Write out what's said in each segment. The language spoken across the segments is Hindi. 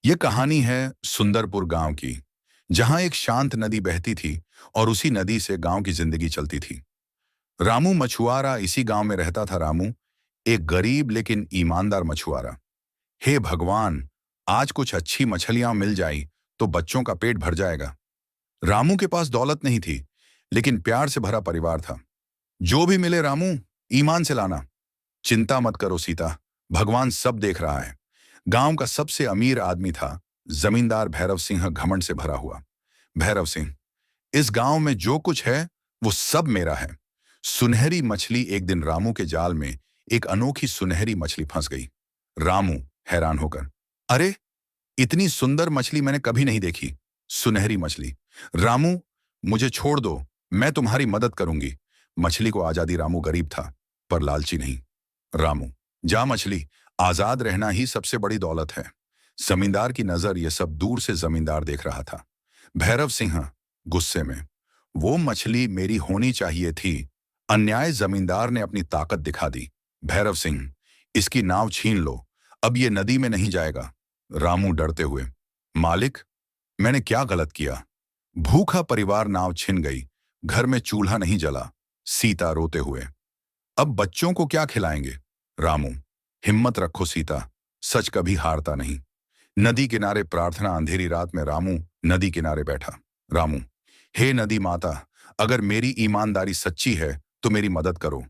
ये कहानी है सुंदरपुर गांव की, जहां एक शांत नदी बहती थी और उसी नदी से गांव की जिंदगी चलती थी। रामू मछुआरा इसी गांव में रहता था। रामू एक गरीब लेकिन ईमानदार मछुआरा। हे भगवान, आज कुछ अच्छी मछलियां मिल जाई तो बच्चों का पेट भर जाएगा। रामू के पास दौलत नहीं थी, लेकिन प्यार से भरा परिवार था। जो भी मिले रामू, ईमान से लाना। चिंता मत करो सीता, भगवान सब देख रहा है। गांव का सबसे अमीर आदमी था जमींदार भैरव सिंह, घमंड से भरा हुआ। भैरव सिंह, इस गांव में जो कुछ है वो सब मेरा है। सुनहरी मछली। एक दिन रामू के जाल में एक अनोखी सुनहरी मछली फंस गई। रामू हैरान होकर, अरे, इतनी सुंदर मछली मैंने कभी नहीं देखी। सुनहरी मछली। रामू, मुझे छोड़ दो, मैं तुम्हारी मदद करूंगी। मछली को आजादी। रामू गरीब था पर लालची नहीं। रामू, जा मछली, आजाद रहना ही सबसे बड़ी दौलत है। जमींदार की नजर ये सब दूर से जमींदार देख रहा था। भैरव सिंह गुस्से में, वो मछली मेरी होनी चाहिए थी। अन्याय। जमींदार ने अपनी ताकत दिखा दी। भैरव सिंह, इसकी नाव छीन लो, अब ये नदी में नहीं जाएगा। रामू डरते हुए, मालिक, मैंने क्या गलत किया? भूखा परिवार। नाव छिन गई, घर में चूल्हा नहीं जला। सीता रोते हुए, अब बच्चों को क्या खिलाएंगे? रामू, हिम्मत रखो सीता, सच कभी हारता नहीं। नदी किनारे प्रार्थना। अंधेरी रात में रामू नदी किनारे बैठा। रामू, हे नदी माता, अगर मेरी ईमानदारी सच्ची है तो मेरी मदद करो।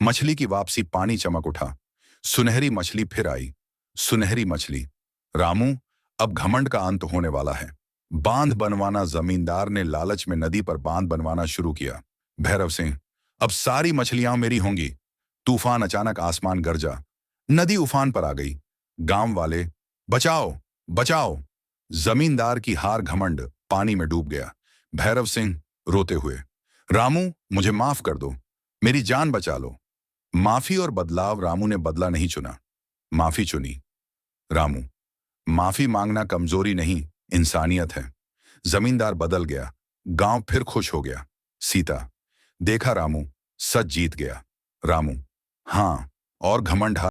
मछली की वापसी। पानी चमक उठा। सुनहरी मछली फिर आई। सुनहरी मछली। रामू, अब घमंड का अंत होने वाला है। बांध बनवाना। जमींदार ने लालच में नदी पर बांध बनवाना शुरू किया। भैरव सिंह, अब सारी मछलियां मेरी होंगी। तूफान। अचानक आसमान गरजा, नदी उफान पर आ गई। गांव वाले, बचाओ बचाओ। जमींदार की हार। घमंड पानी में डूब गया। भैरव सिंह रोते हुए, रामू, मुझे माफ कर दो, मेरी जान बचा लो। माफी और बदलाव। रामू ने बदला नहीं चुना, माफी चुनी। रामू, माफी मांगना कमजोरी नहीं, इंसानियत है। जमींदार बदल गया, गांव फिर खुश हो गया। सीता, देखा रामू, सच जीत गया। रामू, हाँ, और घमंड